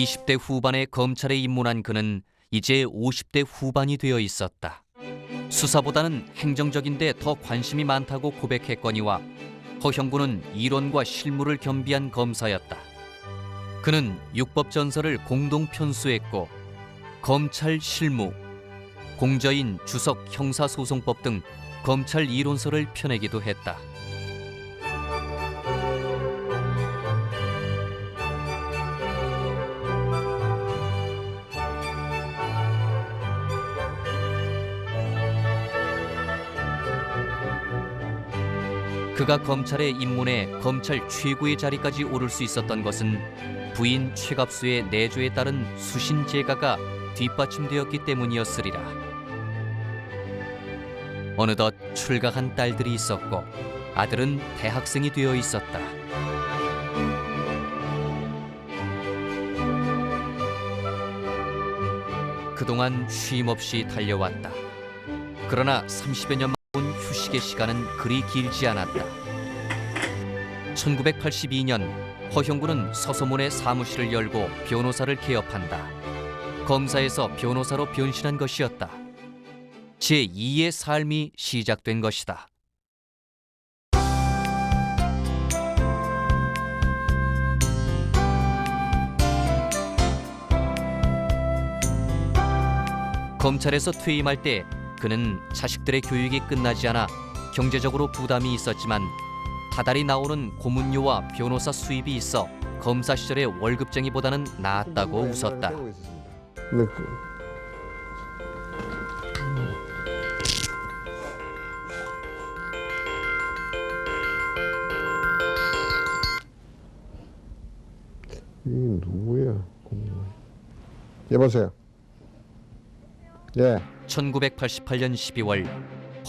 20대 후반에 검찰에 입문한 그는 이제 50대 후반이 되어 있었다. 수사보다는 행정적인 데 더 관심이 많다고 고백했거니와 허형구는 이론과 실무를 겸비한 검사였다. 그는 육법전서를 공동 편수했고 검찰 실무, 공저인 주석 형사소송법 등 검찰 이론서를 펴내기도 했다. 그가 검찰에 입문해 검찰 최고의 자리까지 오를 수 있었던 것은 부인 최갑수의 내조에 따른 수신제가가 뒷받침되었기 때문이었으리라. 어느덧 출가한 딸들이 있었고 아들은 대학생이 되어 있었다. 그동안 쉼없이 달려왔다. 그러나 30여 년 만에 온 휴식의 시간은 그리 길지 않았다. 1982년 허형구는 서소문에 사무실을 열고 변호사를 개업한다. 검사에서 변호사로 변신한 것이었다. 제2의 삶이 시작된 것이다. 검찰에서 퇴임할 때 그는 자식들의 교육이 끝나지 않아 경제적으로 부담이 있었지만 다달이 나오는 고문료와 변호사 수입이 있어 검사 시절의 월급쟁이보다는 나았다고 웃었다. 이 누구야? 여보세요. 예. 1988년 12월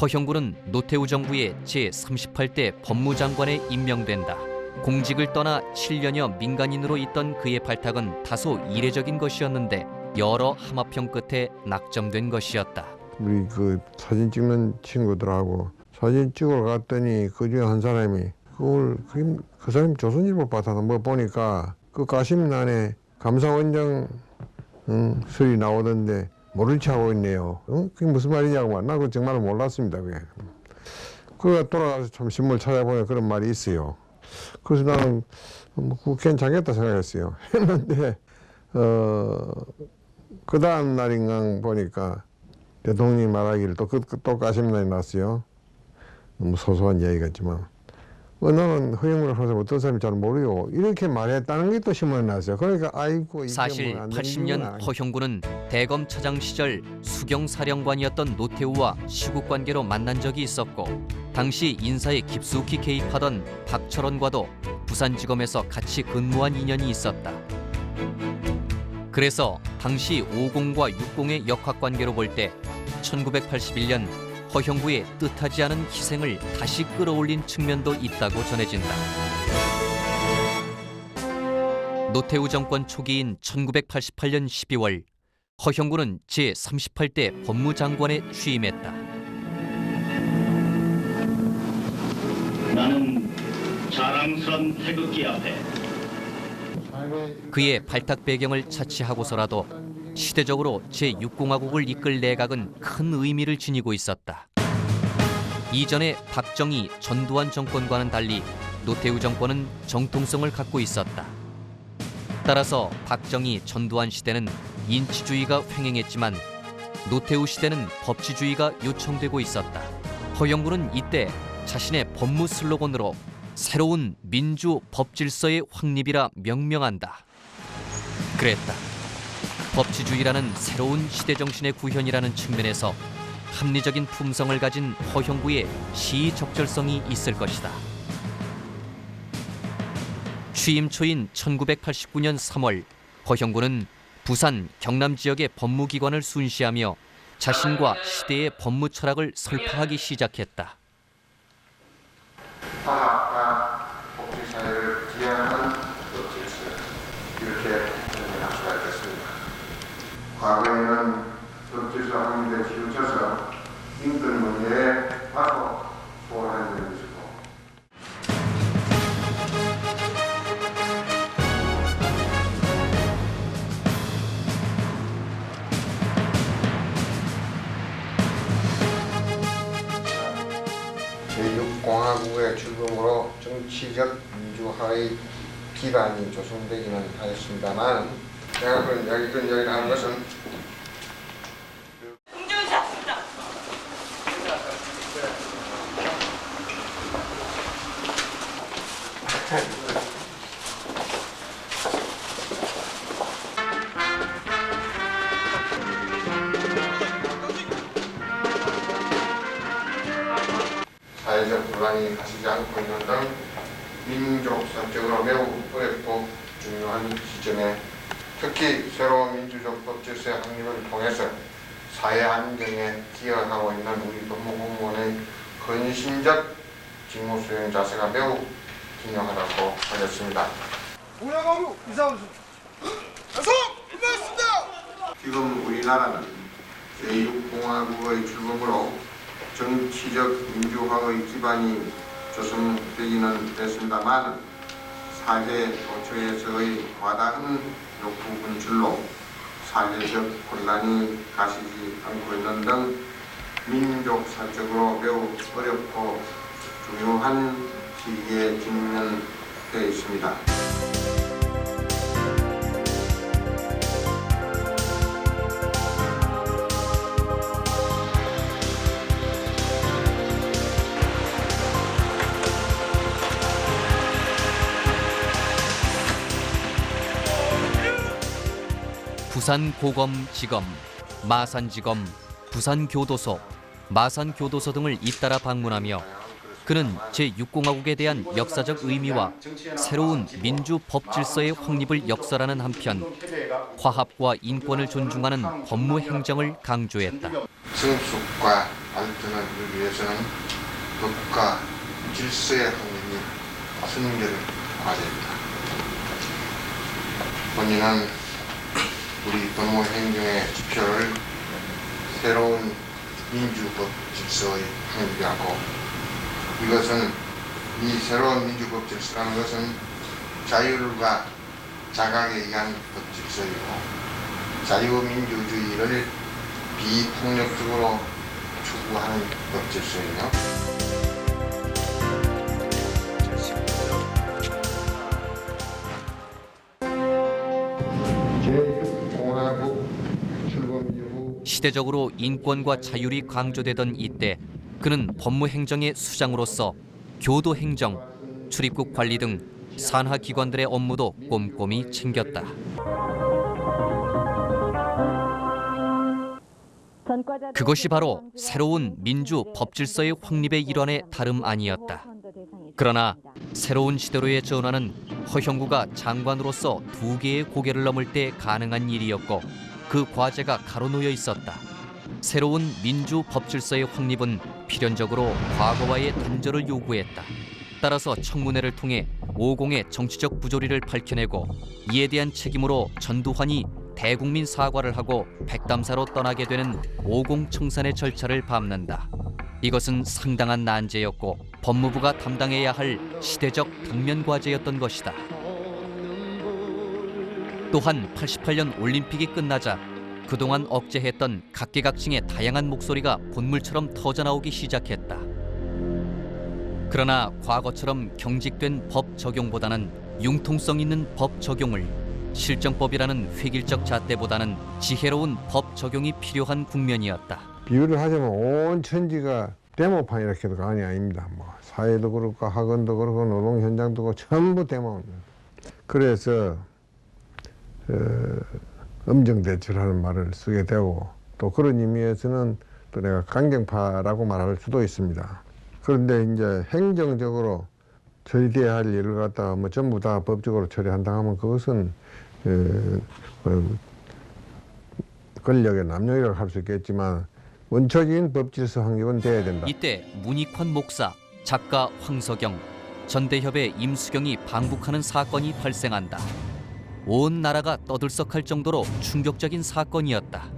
허형구는 노태우 정부의 제38대 법무장관에 임명된다. 공직을 떠나 7년여 민간인으로 있던 그의 발탁은 다소 이례적인 것이었는데 여러 함합형 끝에 낙점된 것이었다. 우리 그 사진 찍는 친구들하고 사진 찍으러 갔더니 그중에 한 사람이 그 사람이 조선일보 받아서 뭐 보니까 그 가심란에 감사원장 설이 나오던데 모른 체 하고 있네요. 그게 무슨 말이냐고 나 그거 정말 몰랐습니다. 그게. 그가 돌아가서 좀 신문을 찾아보면 그런 말이 있어요. 그래서 나는 그거 괜찮겠다 생각했어요. 했는데 그 다음 날인가 보니까 대통령이 말하기를 또 가심란이 났어요. 너무 소소한 이야기겠지만 너는 허영무를 항상 어떤 사람인지 잘 모르고 이렇게 말했다는 게 또 신문에 났어요. 그러니까 아이고 이게 사실 80년 허형구는 대검차장 시절 수경사령관이었던 노태우와 시국관계로 만난 적이 있었고 당시 인사에 깊숙이 개입하던 박철원과도 부산지검에서 같이 근무한 인연이 있었다. 그래서 당시 50과 60의 역학관계로 볼 때 1981년 허형구의 뜻하지 않은 희생을 다시 끌어올린 측면도 있다고 전해진다. 노태우 정권 초기인 1988년 12월 허형구는 제38대 법무장관에 취임했다. 나는 자랑스런 태극기 앞에 그의 발탁 배경을 차치하고서라도 시대적으로 제6공화국을 이끌 내각은 큰 의미를 지니고 있었다. 이전의 박정희, 전두환 정권과는 달리 노태우 정권은 정통성을 갖고 있었다. 따라서 박정희, 전두환 시대는 인치주의가 횡행했지만 노태우 시대는 법치주의가 요청되고 있었다. 허영구는 이때 자신의 법무 슬로건으로 새로운 민주 법질서의 확립이라 명명한다. 그랬다. 법치주의라는 새로운 시대정신의 구현이라는 측면에서 합리적인 품성을 가진 허형구의 시의적절성이 있을 것이다. 취임 초인 1989년 3월 허형구는 부산, 경남 지역의 법무기관을 순시하며 자신과 시대의 법무 철학을 설파하기 시작했다. 화합과 복지사회를 지향하는 법질서 이렇게 정리할 수가 있겠습니다. 과거에는 법질서 확립에 치우쳐서 인권 문제에 다소 소홀한 점이 있고 제6공화국의 출범으로 정치적 민주화의 기반이 조성되기는 하였습니다만 제가 그런 이야기를 하는 것은 사회적 분란이 가시지 않고 있는 등 민족사적으로 매우 어렵고 중요한 시점에 특히 새로운 민주적 법질서의 확립을 통해서 사회 안정에 기여하고 있는 우리 법무공무원의 헌신적 직무 수행 자세가 매우 중요하다고 하겠습니다. 공양하고 이사오수 가서 끝났습니다. 지금 우리나라는 제6공화국의 출범으로 정치적 민주화의 기반이 조성되기는 했습니다만 사회 도처에서의 와닿은 욕구 분출로 사회적 혼란이 가시지 않고 있는 등 민족사적으로 매우 어렵고 중요한 시기에 직면되어 있습니다. 부산고검지검, 마산지검, 부산교도소, 마산교도소 등을 잇따라 방문하며 그는 제6공화국에 대한 역사적 의미와 새로운 민주 법질서의 확립을 역설하는 한편 화합과 인권을 존중하는 법무행정을 강조했다. 성숙과 발전을 위해서는 법과 질서의 확립이 순결 과제입니다. 본인은 우리 법무행정의 지표를 새로운 민주법 질서의 확립이라고, 이것은 이 새로운 민주법 질서라는 것은 자율과 자각에 의한 법 질서이고 자유민주주의를 비폭력적으로 추구하는 법 질서이며 시대적으로 인권과 자율이 강조되던 이때 그는 법무행정의 수장으로서 교도행정, 출입국 관리 등 산하기관들의 업무도 꼼꼼히 챙겼다. 그것이 바로 새로운 민주 법질서의 확립의 일환의 다름 아니었다. 그러나 새로운 시대로의 전환은 허형구가 장관으로서 두 개의 고개를 넘을 때 가능한 일이었고 그 과제가 가로놓여 있었다. 새로운 민주 법질서의 확립은 필연적으로 과거와의 단절을 요구했다. 따라서 청문회를 통해 오공의 정치적 부조리를 밝혀내고 이에 대한 책임으로 전두환이 대국민 사과를 하고 백담사로 떠나게 되는 오공청산의 절차를 밟는다. 이것은 상당한 난제였고 법무부가 담당해야 할 시대적 당면 과제였던 것이다. 또한 88년 올림픽이 끝나자 그동안 억제했던 각계각층의 다양한 목소리가 본물처럼 터져나오기 시작했다. 그러나 과거처럼 경직된 법 적용보다는 융통성 있는 법 적용을, 실정법이라는 획일적 잣대보다는 지혜로운 법 적용이 필요한 국면이었다. 비유를 하자면 온 천지가 데모판 이렇게 해도 과언이 아닙니다. 뭐 사회도 그렇고 학원도 그렇고 노동 현장도 그렇고 전부 데모입니다. 그래서 엄정대처라는 말을 쓰게 되고 또 그런 의미에서는 또 내가 강경파라고 말할 수도 있습니다. 그런데 이제 행정적으로 처리돼야 할 일을 갖다가 뭐 전부 다 법적으로 처리한다 하면 그것은 권력의 남용이라고 할 수 있겠지만 원초적인 법질서 확립은 돼야 된다. 이때 문익환 목사, 작가 황석영, 전대협의 임수경이 방북하는 사건이 발생한다. 온 나라가 떠들썩할 정도로 충격적인 사건이었다.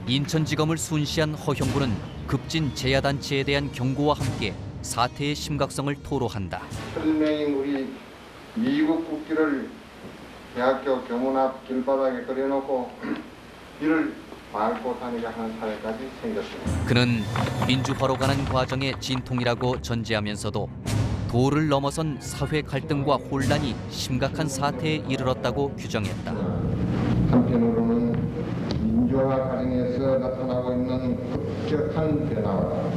인천지검을 순시한 허형구는 급진 제야단체에 대한 경고와 함께 사태의 심각성을 토로한다. 혈맹인 우리 미국 국기를 대학교 교문 앞 길바닥에 그려놓고 이를 밟고 다니게 하는 사회까지 생겼습니다. 그는 민주화로 가는 과정의 진통이라고 전제하면서도 도를 넘어선 사회 갈등과 혼란이 심각한 사태에 이르렀다고 규정했다. 한편으로는 민주화 과정에서 나타나고 있는 급격한 변화와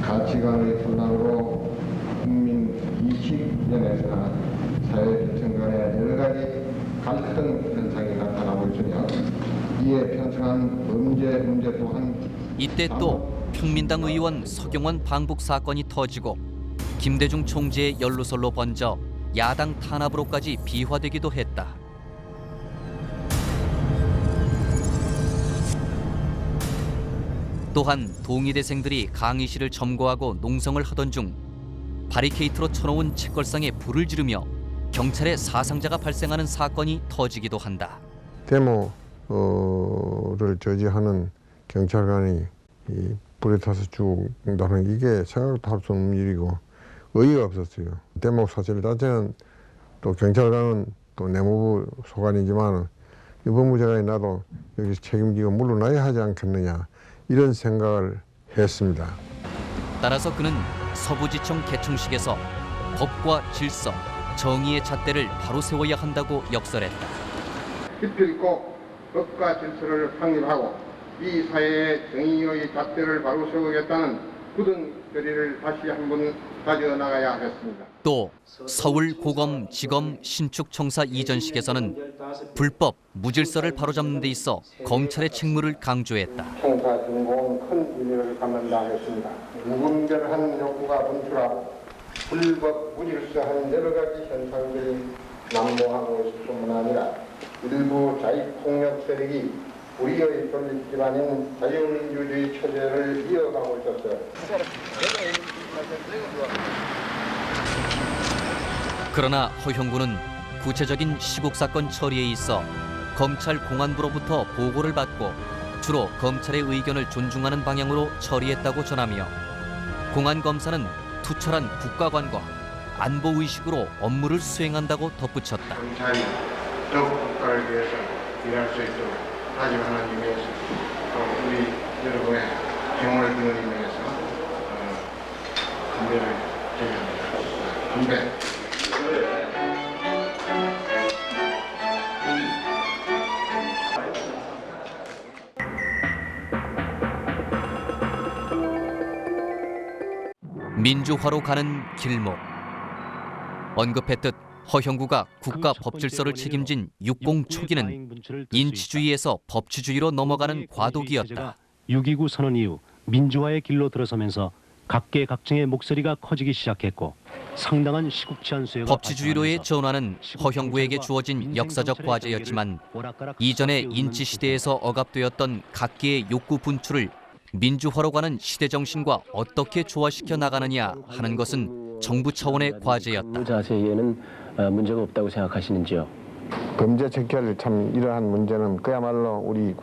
가치관의 혼란으로 국민 이식 면에서나 사회 계층 간의 여러 가지 갈등 현상이 나타나고 있으며 이에 편성한 문제 또한 이때 또 평민당 의원 서경원 방북 사건이 터지고 김대중 총재의 연루설로 번져 야당 탄압으로까지 비화되기도 했다. 또한 동의대생들이 강의실을 점거하고 농성을 하던 중 바리케이트로 쳐놓은 책걸상에 불을 지르며 경찰의 사상자가 발생하는 사건이 터지기도 한다. 데모를 저지하는 경찰관이 이 불에 타서 죽는다는 이게 생각도 할 수 없는 일이고 의의가 없었어요. 데모 사실 자체는 또 경찰관은 또 내무부 소관이지만 이 법무장관이 나도 여기서 책임지고 물러나야 하지 않겠느냐 이런 생각을 했습니다. 따라서 그는 서부지청 개청식에서 법과 질서, 정의의 잣대를 바로 세워야 한다고 역설했다. 깊이 있고 법과 질서를 확립하고 이 사회의 정의의 잣대를 바로 세우겠다는 굳은 결의를 다시 한번 가져나가야 했습니다. 또 서울고검지검 신축청사 이전식에서는 불법 무질서를 바로잡는 데 있어 검찰의 책무를 강조했다. 청사 준공은 큰 의미를 갖는다 했습니다. 무분별한 욕구가 분출하고 불법 무질서한 여러 가지 현상들이 난무하고 있을 뿐만 아니라 일부 자익폭력 세력이 우리의 존립 기반인 자유민주주의 체제를 이어가고 있었어요. 그러나 허형구는 구체적인 시국사건 처리에 있어 검찰 공안부로부터 보고를 받고 주로 검찰의 의견을 존중하는 방향으로 처리했다고 전하며 공안검사는 투철한 국가관과 안보의식으로 업무를 수행한다고 덧붙였다. 검찰이 더욱 국가를 위해서 일할 수 있도록 하지만 의미에서 또 우리 여러분의 경험을 듣는 의미에서 건배를 드립니다. 건배. 민주화로 가는 길목. 언급했듯 허형구가 국가 법질서를 책임진 60 초기는 인치주의에서 법치주의로 넘어가는 과도기였다. 6.29 선언 이후 민주화의 길로 들어서면서 각계각층의 목소리가 커지기 시작했고 상당한 시국치안 수요가 법치주의로의 전환은 허형구에게 주어진 역사적 과제였지만 이전의 인치시대에서 억압되었던 각계의 욕구 분출을 민주화로 가는 시대 정신과 어떻게 조화시켜 나가느냐 하는 것은 정부 차원의 과제였다. 자세에는 문제가 없다고 생각하시는지요? 범죄 적결 참 이러한 문제는 그야말로 우리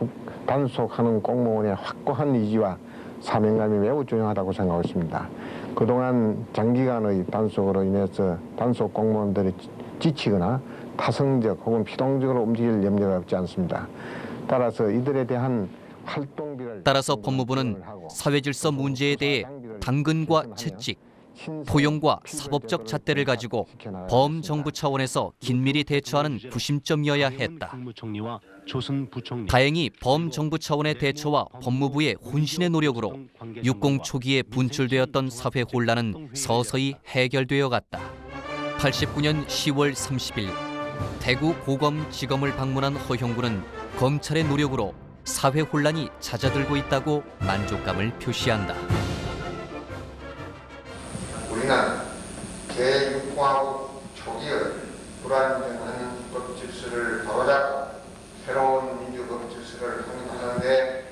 단속하는 공무원의 확고한 의지와 사명감이 매우 중요하다고 생각하고 있습니다. 그동안 장기간의 단속으로 인해서 단속 공무원들이 지치거나 타성적 혹은 피동적으로 움직일 염려가 없지 않습니다. 따라서 이들에 대한 활동비를 따라서 법무부는 사회질서 문제에 대해 당근과 채찍, 포용과 사법적 잣대를 가지고 범정부 차원에서 긴밀히 대처하는 구심점이어야 했다. 다행히 범정부 차원의 대처와 법무부의 혼신의 노력으로 60 초기에 분출되었던 사회 혼란은 서서히 해결되어 갔다. 89년 10월 30일 대구 고검지검을 방문한 허형구는 검찰의 노력으로 사회 혼란이 잦아들고 있다고 만족감을 표시한다. 우리는 제6공화국 초기의 불안정한 법 질서를 바로잡고 새로운 민주법 질서를 확립하는 데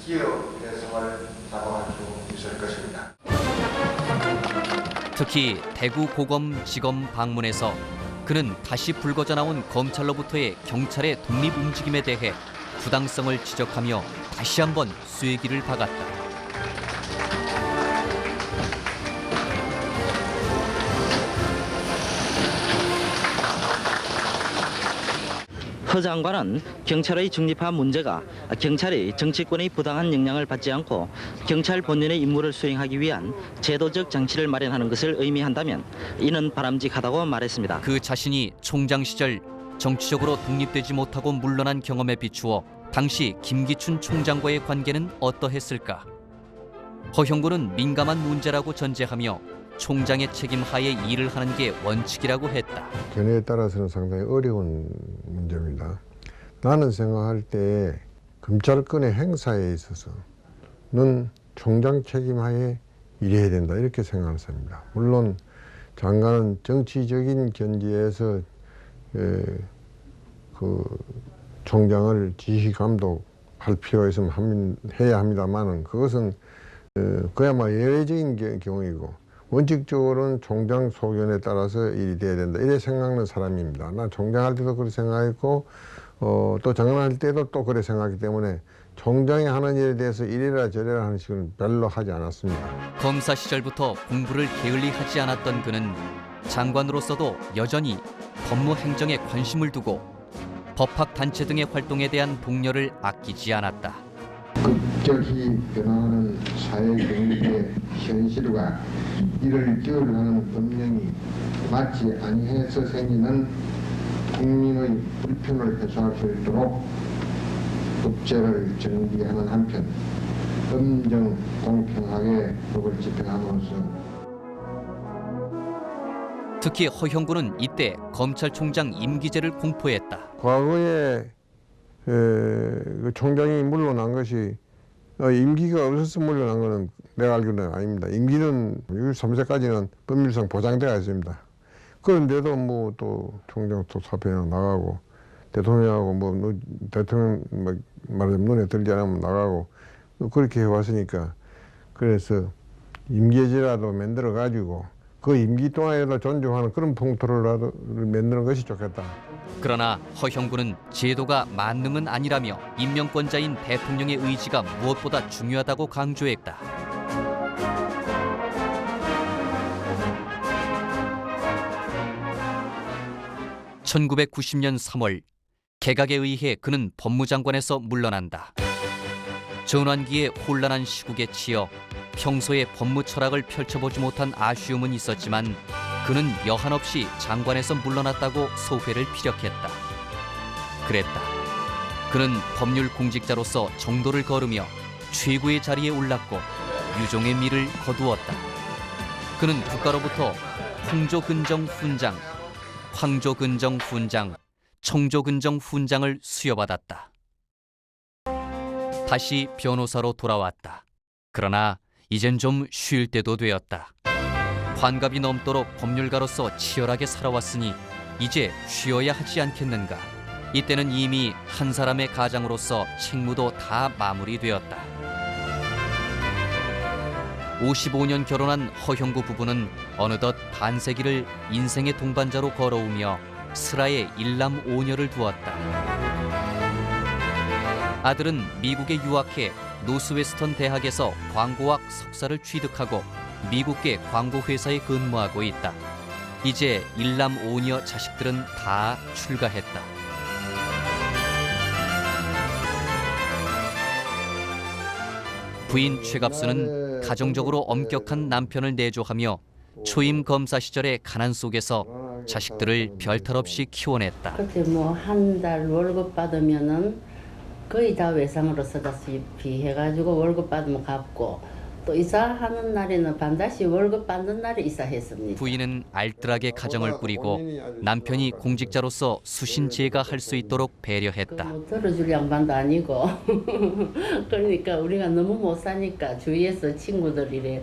기여 대성을 다방할 수 있을 것입니다. 특히 대구 고검지검 방문에서 그는 다시 불거져 나온 검찰로부터의 경찰의 독립 움직임에 대해 부당성을 지적하며 다시 한번 쐐기를 박았다. 허 장관은 경찰의 중립화 문제가 경찰이 정치권의 부당한 영향을 받지 않고 경찰 본연의 임무를 수행하기 위한 제도적 장치를 마련하는 것을 의미한다면 이는 바람직하다고 말했습니다. 그 자신이 총장 시절 정치적으로 독립되지 못하고 물러난 경험에 비추어 당시 김기춘 총장과의 관계는 어떠했을까? 허형군은 민감한 문제라고 전제하며 총장의 책임 하에 일을 하는 게 원칙이라고 했다. 견해에 따라서는 상당히 어려운 문제입니다. 나는 생각할 때 검찰권의 행사에 있어서는 총장 책임하에 일해야 된다 이렇게 생각하는 사람입니다. 물론 장관은 정치적인 견지에서 그 총장을 지시 감독할 필요가 있으면 해야 합니다만은 그것은 그야말로 예외적인 경우이고 원칙적으로는 총장 소견에 따라서 일이 돼야 된다 이래 생각하는 사람입니다. 난 총장할 때도 그렇게 생각했고 또 장관할 때도 또 그래 생각하기 때문에 총장이 하는 일에 대해서 이래라 저래라 하는 식은 별로 하지 않았습니다. 검사 시절부터 공부를 게을리 하지 않았던 그는 장관으로서도 여전히 법무 행정에 관심을 두고 법학단체 등의 활동에 대한 독려를 아끼지 않았다. 급격히 변화하는 사회 경제의 현실과 이를 겨울하는 법령이 맞지 아니해서 생기는 국민의 불편을 해소할 수 있도록 법제를 정비하는 한편 엄정 공평하게 법을 집행함으로써 특히 허형군은 이때 검찰총장 임기제를 공포했다. 과거에 그 총장이 물러난 것이 임기가 없어서 물러난 것은 내가 알기로는 아닙니다. 임기는 63세까지는 법률상 보장되어 있습니다. 그런데도 뭐 또 총장 또 사표에 나가고 대통령하고 뭐 대통령 말하자면 눈에 들지 않으면 나가고 그렇게 해왔으니까 그래서 임기제라도 만들어 가지고 그 임기 동안에도 존중하는 그런 풍토를 만드는 것이 좋겠다. 그러나 허형군은 제도가 만능은 아니라며 임명권자인 대통령의 의지가 무엇보다 중요하다고 강조했다. (1990년 3월) 개각에 의해 그는 법무장관에서 물러난다. 전환기에 혼란한 시국에 치여 평소에 법무 철학을 펼쳐보지 못한 아쉬움은 있었지만 그는 여한없이 장관에서 물러났다고 소회를 피력했다. 그랬다. 그는 법률 공직자로서 정도를 거르며 최고의 자리에 올랐고 유종의 미를 거두었다. 그는 국가로부터 홍조근정 훈장, 황조근정 훈장, 청조근정 훈장을 수여받았다. 다시 변호사로 돌아왔다. 그러나 이젠 좀 쉴 때도 되었다. 환갑이 넘도록 법률가로서 치열하게 살아왔으니 이제 쉬어야 하지 않겠는가. 이때는 이미 한 사람의 가장으로서 책무도 다 마무리되었다. 55년 결혼한 허형구 부부는 어느덧 반세기를 인생의 동반자로 걸어오며 슬하에 일남 5녀를 두었다. 아들은 미국에 유학해 노스웨스턴 대학에서 광고학 석사를 취득하고 미국계 광고회사에 근무하고 있다. 이제 일남 5녀 자식들은 다 출가했다. 부인 최갑수는 가정적으로 엄격한 남편을 내조하며 초임 검사 시절의 가난 속에서 자식들을 별탈 없이 키워냈다. 그때 뭐 한 달 월급 받으면은 거의 다 외상으로 쓰다시피 해가지고 월급 받으면 갚고 또 이사하는 날에는 반드시 월급 받는 날에 이사했습니다. 부인은 알뜰하게 가정을 꾸리고 남편이 공직자로서 수신제가 할 수 있도록 배려했다. 뭐 들어줄 양반도 아니고 그러니까 우리가 너무 못 사니까 주위에서 친구들이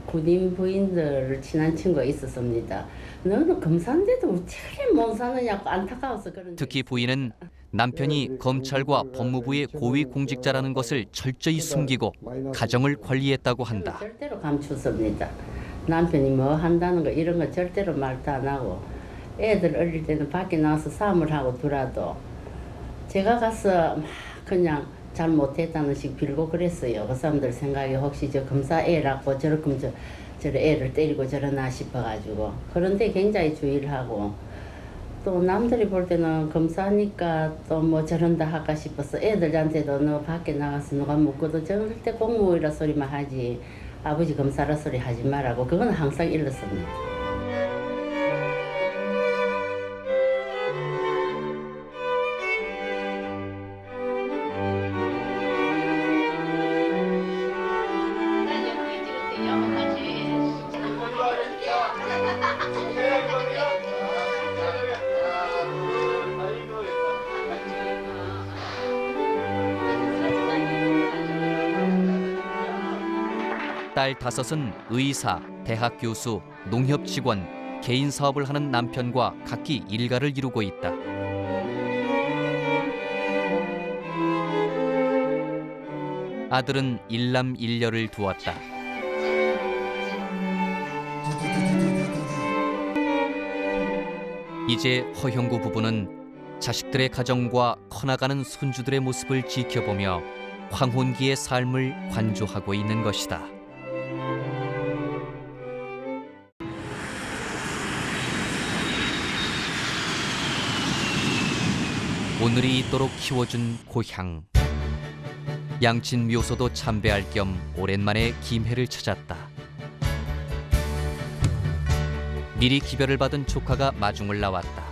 군인 부인들 친한 친구가 있었습니다. 너는 검사인데도 어떻게 못 사느냐고 안타까워서 그런. 특히 부인은 남편이 검찰과 법무부의 고위 공직자라는 것을 철저히 숨기고 가정을 관리했다고 한다. 절대로 감추습니다. 남편이 뭐 한다는 거 이런 거 절대로 말도 안 하고 애들 어릴 때는 밖에 나와서 싸움을 하고 두라도 제가 가서 막 그냥 잘 못했다는 식 빌고 그랬어요. 그 사람들 생각에 혹시 저 검사 애라고 저렇게 저 애를 때리고 저러나 싶어가지고. 그런데 굉장히 주의를 하고 또 남들이 볼 때는 검사니까 또 뭐 저런다 할까 싶어서 애들한테도 너 밖에 나가서 누가 묻고도 절대 공무원이라 소리만 하지 아버지 검사라 소리 하지 말라고 그건 항상 일렀습니다. 딸 5은 의사, 대학 교수, 농협 직원, 개인 사업을 하는 남편과 각기 일가를 이루고 있다. 아들은 일남 일녀를 두었다. 이제 허형구 부부는 자식들의 가정과 커나가는 손주들의 모습을 지켜보며 황혼기의 삶을 관조하고 있는 것이다. 오늘이 있도록 키워준 고향. 양친 묘소도 참배할 겸 오랜만에 김해를 찾았다. 미리 기별을 받은 조카가 마중을 나왔다.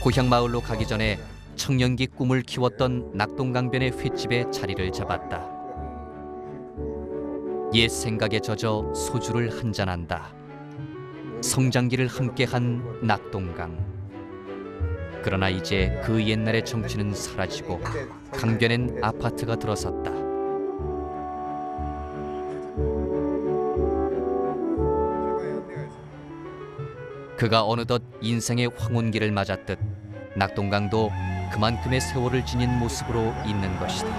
고향 마을로 가기 전에 청년기 꿈을 키웠던 낙동강변의 횟집에 자리를 잡았다. 옛 생각에 젖어 소주를 한잔한다. 성장기를 함께한 낙동강. 그러나 이제 그 옛날의 정취는 사라지고 강변엔 아파트가 들어섰다. 그가 어느덧 인생의 황혼기를 맞았듯 낙동강도 그만큼의 세월을 지닌 모습으로 있는 것이다.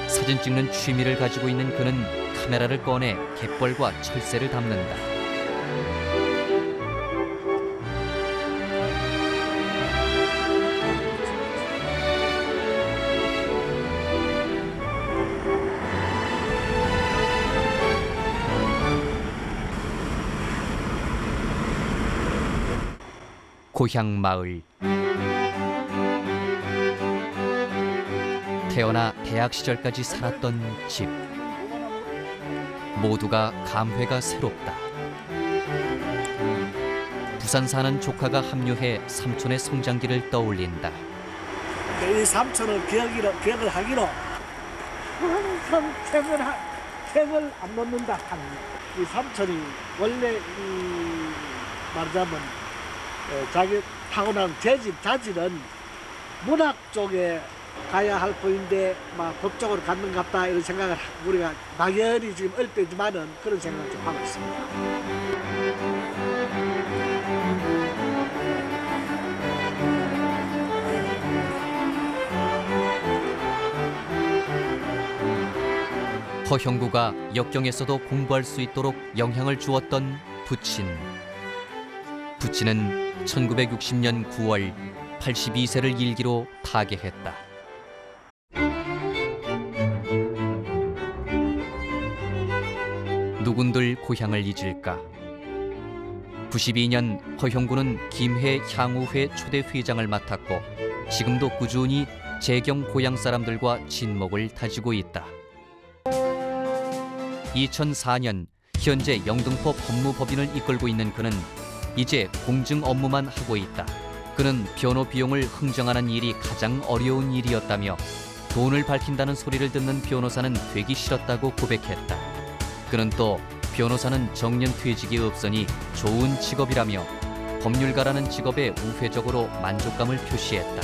사진 찍는 취미를 가지고 있는 그는 카메라를 꺼내 갯벌과 철새를 담는다. 고향 마을. 태어나 대학 시절까지 살았던 집. 모두가 감회가 새롭다. 부산 사는 조카가 합류해 삼촌의 성장기를 떠올린다. 이 삼촌을 기억을 하기로 항상 책을 안 놓는다 하는 이 삼촌이 원래 말하자면 자기 타고난 자질은 문학 쪽에 가야 할 뿐인데 막 법적으로 갖는 것 같다 이런 생각을 우리가 막연히 지금 어릴 때지만은 그런 생각을 좀 하고 있습니다. 허형구가 역경에서도 공부할 수 있도록 영향을 주었던 부친. 부친은 1960년 9월 82세를 일기로 타계했다. 누군들 고향을 잊을까? 92년 허형구는 김해 향후회 초대 회장을 맡았고 지금도 꾸준히 재경 고향 사람들과 친목을 다지고 있다. 2004년 현재 영등포 법무법인을 이끌고 있는 그는 이제 공증 업무만 하고 있다. 그는 변호 비용을 흥정하는 일이 가장 어려운 일이었다며 돈을 밝힌다는 소리를 듣는 변호사는 되기 싫었다고 고백했다. 그는 또 변호사는 정년퇴직이 없으니 좋은 직업이라며 법률가라는 직업에 우회적으로 만족감을 표시했다.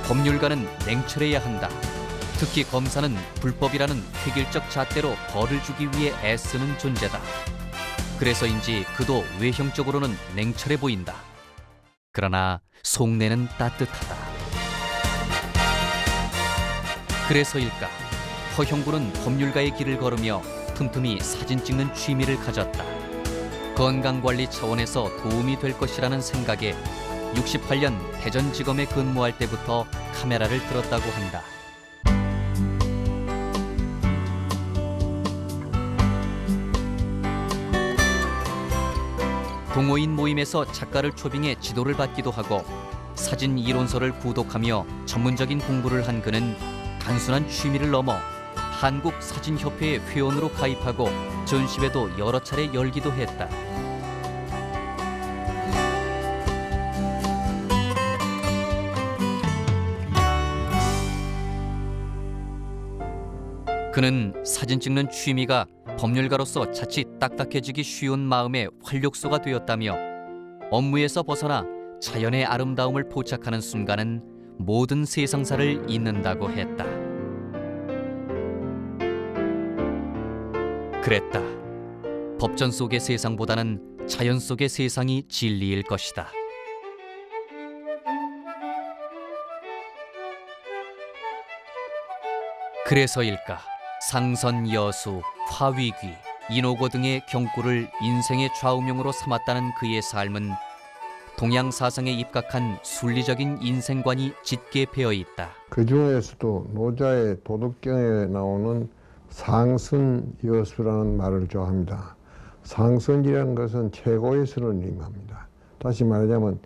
법률가는 냉철해야 한다. 특히 검사는 불법이라는 획일적 잣대로 벌을 주기 위해 애쓰는 존재다. 그래서인지 그도 외형적으로는 냉철해 보인다. 그러나 속내는 따뜻하다. 그래서일까 허형구는 법률가의 길을 걸으며 틈틈이 사진 찍는 취미를 가졌다. 건강관리 차원에서 도움이 될 것이라는 생각에 68년 대전지검에 근무할 때부터 카메라를 들었다고 한다. 동호인 모임에서 작가를 초빙해 지도를 받기도 하고 사진 이론서를 구독하며 전문적인 공부를 한 그는 단순한 취미를 넘어 한국사진협회의 회원으로 가입하고 전시회도 여러 차례 열기도 했다. 그는 사진 찍는 취미가 법률가로서 자칫 딱딱해지기 쉬운 마음의 활력소가 되었다며 업무에서 벗어나 자연의 아름다움을 포착하는 순간은 모든 세상사를 잇는다고 했다. 그랬다. 법전 속의 세상보다는 자연 속의 세상이 진리일 것이다. 그래서일까? 상선, 여수, 화위귀, 인오고 등의 경구를 인생의 좌우명으로 삼았다는 그의 삶은 동양 사상에 입각한 순리적인 인생관이 짙게 배어 있다. 그 중에서도 노자의 도덕경에 나오는 상선여수라는 말을 좋아합니다. 상선이라는 것은 최고의 선을 의미합니다. 다시 말하자면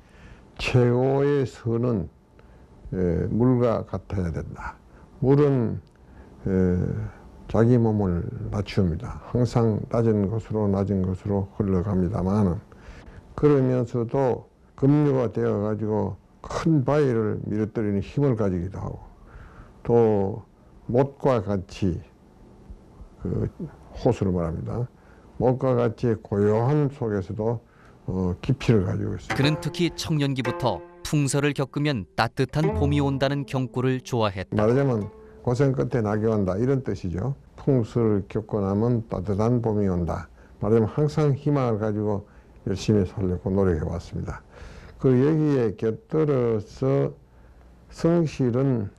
최고의 선은 물과 같아야 된다. 물은 자기 몸을 낮춥니다. 항상 낮은 곳으로 흘러갑니다만 그러면서도 급류가 되어가지고 큰 바위를 밀어뜨리는 힘을 가지기도 하고 또 못과 같이 그 호수를 말합니다. 못과 같이 고요한 속에서도 깊이를 가지고 있습니다. 그는 특히 청년기부터 풍설을 겪으면 따뜻한 봄이 온다는 경구를 좋아했다. 말하자면 고생 끝에 낙이 온다 이런 뜻이죠. 풍수를 겪고 나면 따뜻한 봄이 온다. 말하자면 항상 희망을 가지고 열심히 살려고 노력해 왔습니다. 그 얘기에 곁들여서 성실은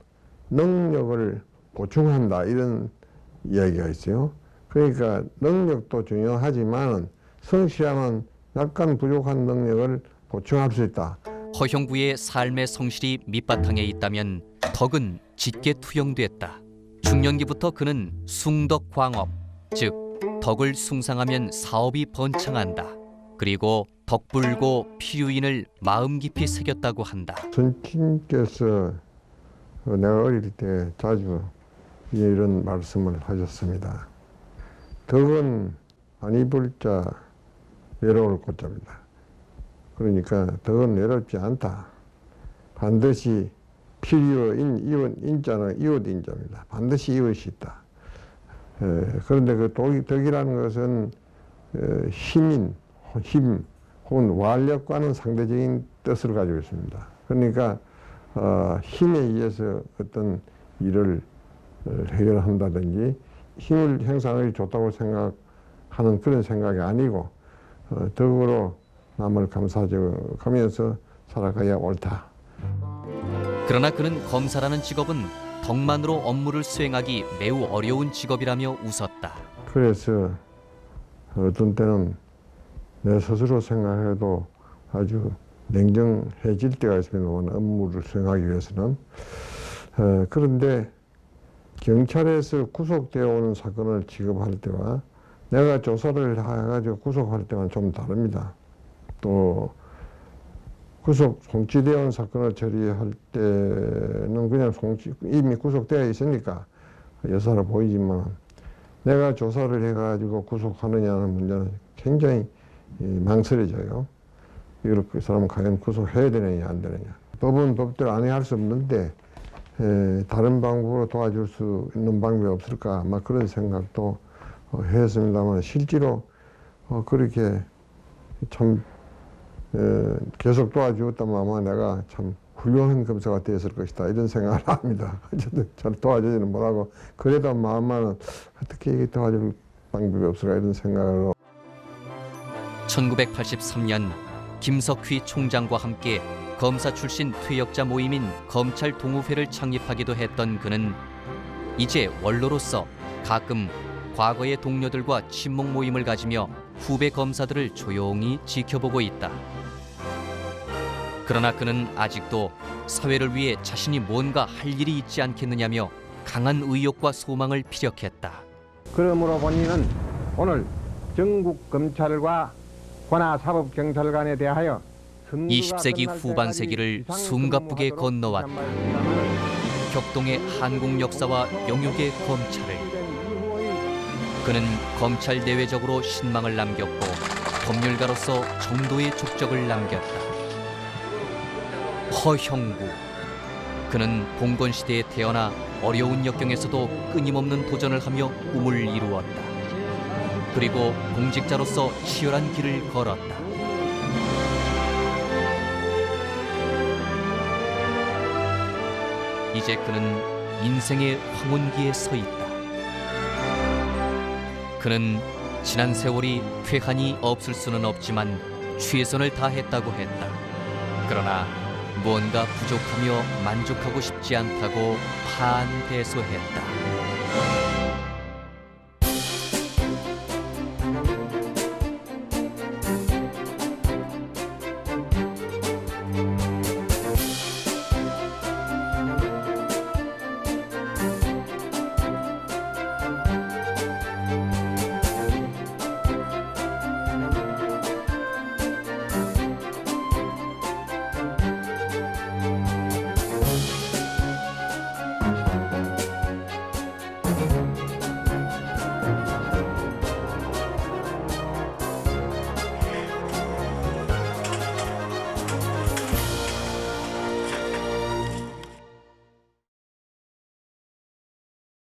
능력을 보충한다 이런 이야기가 있어요. 그러니까 능력도 중요하지만 성실하면 약간 부족한 능력을 보충할 수 있다. 허형구의 삶의 성실이 밑바탕에 있다면 덕은 짙게 투영됐다. 중년기부터 그는 숭덕광업, 즉 덕을 숭상하면 사업이 번창한다. 그리고 덕불고 필유인을 마음 깊이 새겼다고 한다. 선친께서 내가 어릴 때 자주 이런 말씀을 하셨습니다. 덕은 안 입을 자 외로울 꽃자입니다. 그러니까 덕은 외롭지 않다. 반드시 필요인 인자는 이웃 인자입니다. 반드시 이웃이 있다. 그런데 그 덕이라는 것은 힘 혹은 완력과는 상대적인 뜻을 가지고 있습니다. 그러니까 힘에 의해서 어떤 일을 해결한다든지 힘을 행사하기 좋다고 생각하는 그런 생각이 아니고 덕으로 남을 감사하면서 살아가야 옳다. 그러나 그는 검사라는 직업은 덕만으로 업무를 수행하기 매우 어려운 직업이라며 웃었다. 그래서 어떤 때는 내 스스로 생각해도 아주 냉정해질 때가 있습니다. 업무를 수행하기 위해서는. 그런데 경찰에서 구속되어 오는 사건을 취급할 때와 내가 조사를 해가지고 구속할 때는 좀 다릅니다. 또 송치되어 온 사건을 처리할 때는 그냥 이미 구속되어 있으니까 여사로 보이지만 내가 조사를 해가지고 구속하느냐는 문제는 굉장히 망설여져요. 이걸 그 사람은 과연 구속해야 되느냐 안 되느냐. 법은 법대로 안해할 수 없는데 다른 방법으로 도와줄 수 있는 방법이 없을까 아마 그런 생각도 했습니다만 실제로 그렇게 참 계속 도와주었다면 아마 내가 참 훌륭한 검사가 되었을 것이다 이런 생각을 합니다. 어쨌든 잘 도와주지는 못하고 그래도 마음만은 어떻게 도와줄 방법이 없을까 이런 생각으로 1983년 김석휘 총장과 함께 검사 출신 퇴역자 모임인 검찰 동호회를 창립하기도 했던 그는 이제 원로로서 가끔 과거의 동료들과 친목 모임을 가지며 후배 검사들을 조용히 지켜보고 있다. 그러나 그는 아직도 사회를 위해 자신이 뭔가 할 일이 있지 않겠느냐며 강한 의욕과 소망을 피력했다. 그러므로 본인은 오늘 전국 검찰과 관아 사법경찰관에 대하여 20세기 후반세기를 숨가쁘게 건너왔다. 격동의 한국 역사와 영육의 검찰을. 그는 검찰 내외적으로 신망을 남겼고 법률가로서 정도의 족적을 남겼다. 허형구. 그는 봉건시대에 태어나 어려운 역경에서도 끊임없는 도전을 하며 꿈을 이루었다. 그리고 공직자로서 치열한 길을 걸었다. 이제 그는 인생의 황혼기에 서 있다. 그는 지난 세월이 퇴한이 없을 수는 없지만 최선을 다했다고 했다. 그러나 무언가 부족하며 만족하고 싶지 않다고 판대소했다.